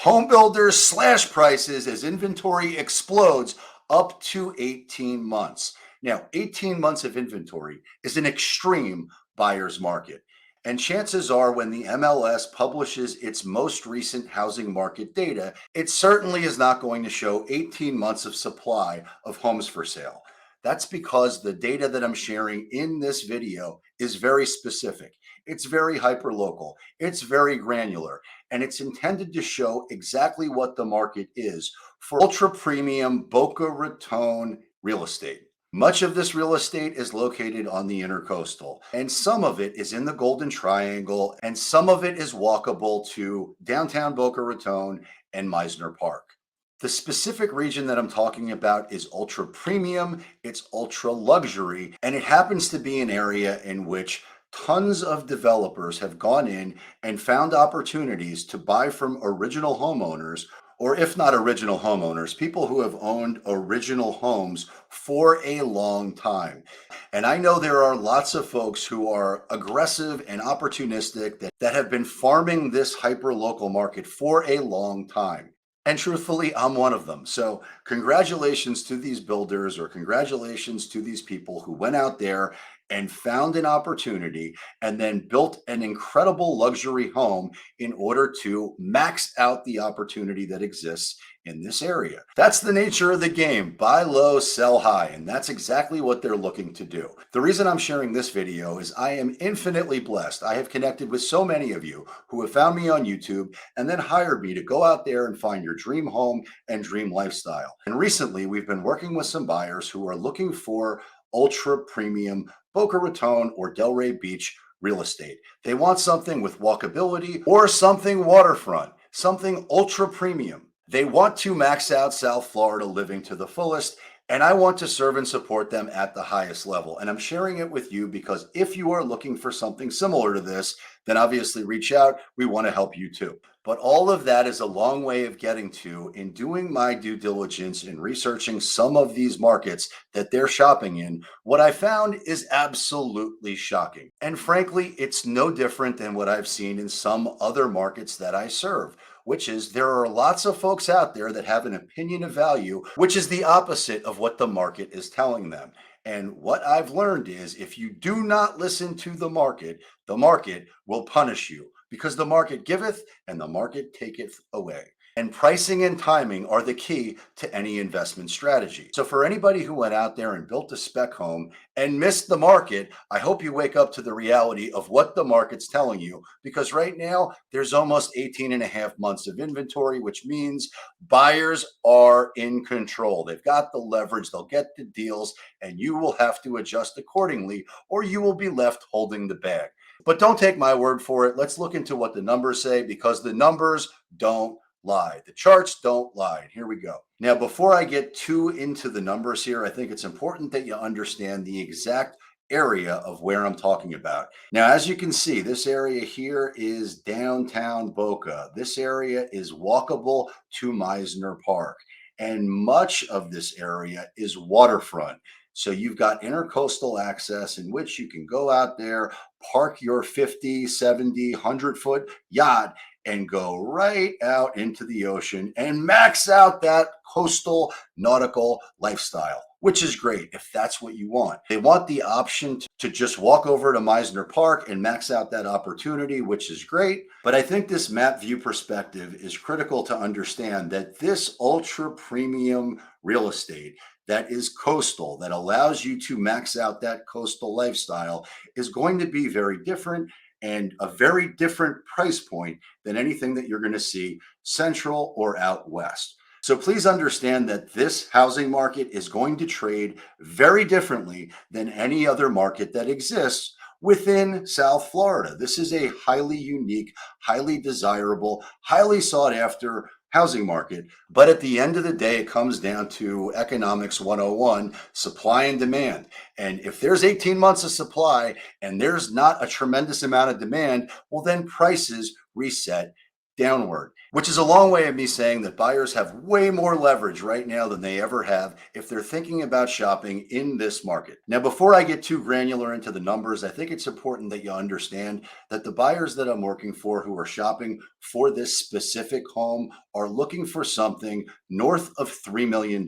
Home builders slash prices as inventory explodes up to 18 months. Now, 18 months of inventory is an extreme buyer's market. And chances are, when the MLS publishes its most recent housing market data, it certainly is not going to show 18 months of supply of homes for sale. That's because the data that I'm sharing in this video is very specific. It's very hyperlocal. It's very granular, and it's intended to show exactly what the market is for ultra premium Boca Raton real estate. Much of this real estate is located on the intercoastal, and some of it is in the Golden Triangle, and some of it is walkable to downtown Boca Raton and Meisner Park. The specific region that I'm talking about is ultra premium, it's ultra luxury, and it happens to be an area in which tons of developers have gone in and found opportunities to buy from original homeowners, or if not original homeowners, people who have owned original homes for a long time. And I know there are lots of folks who are aggressive and opportunistic that have been farming this hyper local market for a long time. And truthfully, I'm one of them. So, congratulations to these builders, or congratulations to these people who went out there and found an opportunity and then built an incredible luxury home in order to max out the opportunity that exists in this area. That's the nature of the game: buy low, sell high. And that's exactly what they're looking to do. The reason I'm sharing this video is I am infinitely blessed. I have connected with so many of you who have found me on YouTube and then hired me to go out there and find your dream home and dream lifestyle. And recently, we've been working with some buyers who are looking for ultra premium Boca Raton or Delray Beach real estate. They want something with walkability or something waterfront, something ultra premium. They want to max out South Florida living to the fullest, and I want to serve and support them at the highest level. And I'm sharing it with you because if you are looking for something similar to this, then obviously reach out. We want to help you too. But all of that is a long way of getting to in doing my due diligence in researching some of these markets that they're shopping in. What I found is absolutely shocking. And frankly, it's no different than what I've seen in some other markets that I serve, which is there are lots of folks out there that have an opinion of value, which is the opposite of what the market is telling them. And what I've learned is if you do not listen to the market will punish you, because the market giveth and the market taketh away. And pricing and timing are the key to any investment strategy. So for anybody who went out there and built a spec home and missed the market, I hope you wake up to the reality of what the market's telling you, because right now there's almost 18 and a half months of inventory, which means buyers are in control. They've got the leverage, they'll get the deals, and you will have to adjust accordingly, or you will be left holding the bag. But don't take my word for it. Let's look into what the numbers say, because the numbers don't lie. The charts don't lie. Here we go. Now, before I get too into the numbers here, I think it's important that you understand the exact area of where I'm talking about. Now, as you can see, this area here is downtown Boca. This area is walkable to Meisner Park, and much of this area is waterfront. So you've got intercoastal access in which you can go out there, park your 50, 70, 100-foot yacht and go right out into the ocean and max out that coastal nautical lifestyle, which is great if that's what you want. They want the option to just walk over to Meisner Park and max out that opportunity, which is great. But I think this map view perspective is critical to understand that this ultra premium real estate that is coastal, that allows you to max out that coastal lifestyle, is going to be very different and a very different price point than anything that you're going to see central or out west. So please understand that this housing market is going to trade very differently than any other market that exists within South Florida. This is a highly unique, highly desirable, highly sought after housing market. But at the end of the day, it comes down to economics 101, supply and demand. And if there's 18 months of supply and there's not a tremendous amount of demand, well, then prices reset downward, which is a long way of me saying that buyers have way more leverage right now than they ever have if they're thinking about shopping in this market. Now, before I get too granular into the numbers, I think it's important that you understand that the buyers that I'm working for who are shopping for this specific home are looking for something north of $3 million.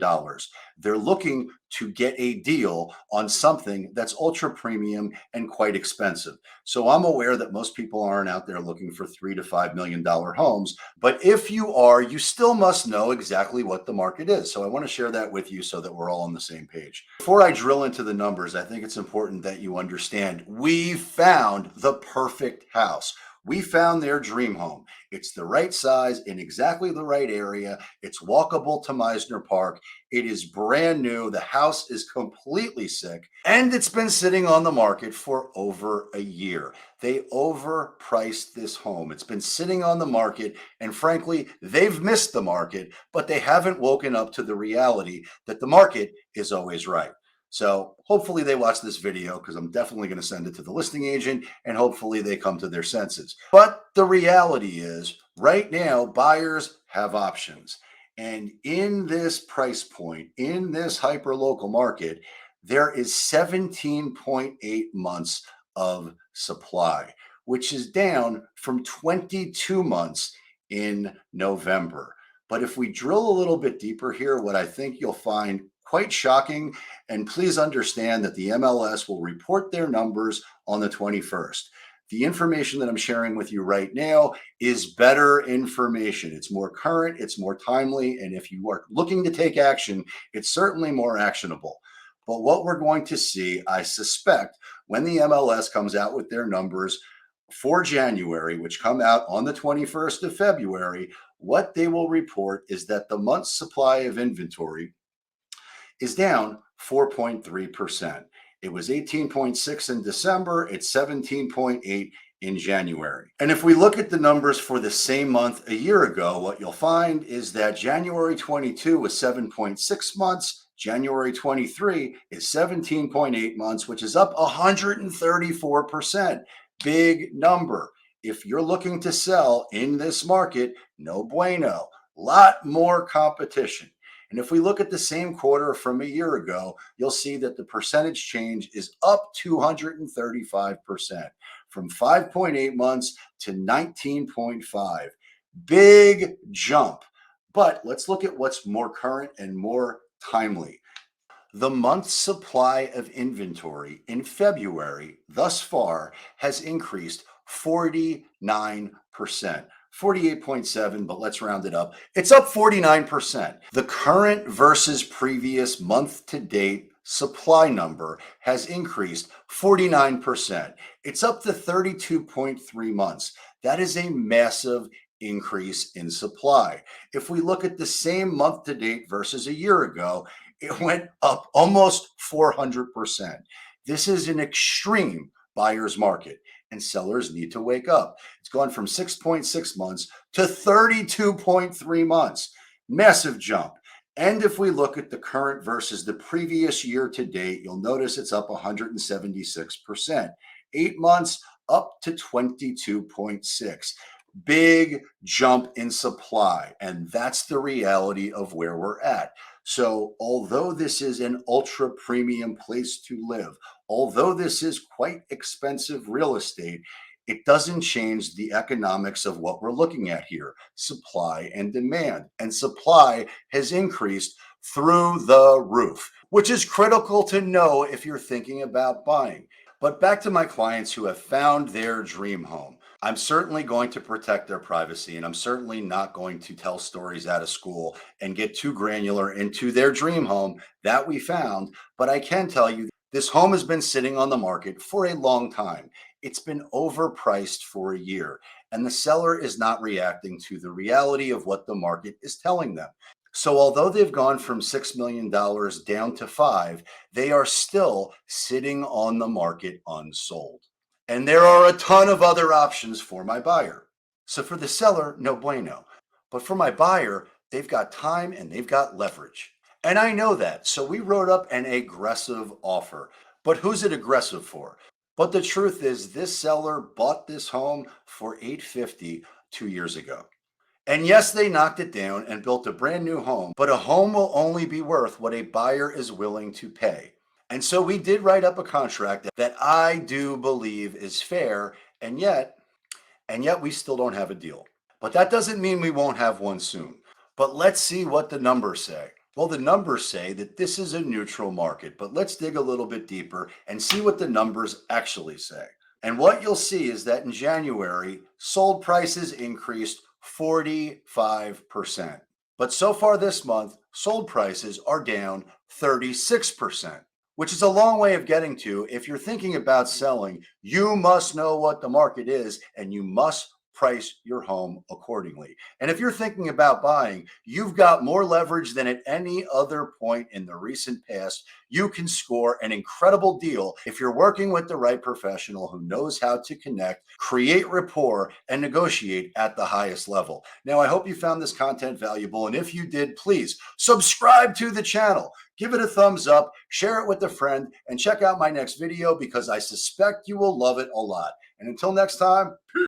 They're looking to get a deal on something that's ultra premium and quite expensive. So I'm aware that most people aren't out there looking for $3 to $5 million homes. But if you are, you still must know exactly what the market is. So I want to share that with you so that we're all on the same page. Before I drill into the numbers, I think it's important that you understand we found the perfect house. We found their dream home. It's the right size in exactly the right area. It's walkable to Meisner Park. It is brand new. The house is completely sick, and it's been sitting on the market for over a year. They overpriced this home. It's been sitting on the market, and frankly, they've missed the market, but they haven't woken up to the reality that the market is always right. So hopefully they watch this video because I'm definitely going to send it to the listing agent and hopefully they come to their senses. But the reality is, right now, buyers have options. And in this price point, in this hyper local market, there is 17.8 months of supply, which is down from 22 months in November. But if we drill a little bit deeper here, what I think you'll find quite shocking, and please understand that the MLS will report their numbers on the 21st. The information that I'm sharing with you right now is better information. It's more current, it's more timely, and if you are looking to take action, it's certainly more actionable. But what we're going to see, I suspect, when the MLS comes out with their numbers for January, which come out on the 21st of February, what they will report is that the month's supply of inventory is down 4.3%. It was 18.6 in December, it's 17.8 in January. And if we look at the numbers for the same month a year ago, what you'll find is that January 22 was 7.6 months, January 23 is 17.8 months, which is up 134%. Big number. If you're looking to sell in this market, no bueno. Lot more competition. And if we look at the same quarter from a year ago, you'll see that the percentage change is up 235% from 5.8 months to 19.5. Big jump. But let's look at what's more current and more timely. The month's supply of inventory in February thus far has increased 49%. 48.7, but let's round it up. It's up 49%. The current versus previous month to date supply number has increased 49%. It's up to 32.3 months. That is a massive increase in supply. If we look at the same month to date versus a year ago, it went up almost 400%. This is an extreme buyer's market, and sellers need to wake up. It's gone from 6.6 months to 32.3 months. Massive jump. And if we look at the current versus the previous year to date, you'll notice it's up 176%. 8 months up to 22.6. Big jump in supply. And that's the reality of where we're at. So, although this is an ultra premium place to live, although this is quite expensive real estate, it doesn't change the economics of what we're looking at here, supply and demand. And supply has increased through the roof, which is critical to know if you're thinking about buying. But back to my clients who have found their dream home. I'm certainly going to protect their privacy, and I'm certainly not going to tell stories out of school and get too granular into their dream home that we found. But I can tell you this home has been sitting on the market for a long time. It's been overpriced for a year, and the seller is not reacting to the reality of what the market is telling them. So, although they've gone from $6 million down to five, they are still sitting on the market unsold. And there are a ton of other options for my buyer. So, for the seller, no bueno. But for my buyer, they've got time and they've got leverage. And I know that. So, we wrote up an aggressive offer. But who's it aggressive for? But the truth is, this seller bought this home for $850 2 years ago. And yes, they knocked it down and built a brand new home, but a home will only be worth what a buyer is willing to pay. And so we did write up a contract that I do believe is fair, and yet we still don't have a deal. But that doesn't mean we won't have one soon. But let's see what the numbers say. Well, the numbers say that this is a neutral market, but let's dig a little bit deeper and see what the numbers actually say. And what you'll see is that in January, sold prices increased 45%. But so far this month, sold prices are down 36%, which is a long way of getting to. If you're thinking about selling, you must know what the market is and you must price your home accordingly. And if you're thinking about buying, you've got more leverage than at any other point in the recent past. You can score an incredible deal if you're working with the right professional who knows how to connect, create rapport, and negotiate at the highest level. Now, I hope you found this content valuable. And if you did, please subscribe to the channel. Give it a thumbs up, share it with a friend, and check out my next video because I suspect you will love it a lot. And until next time,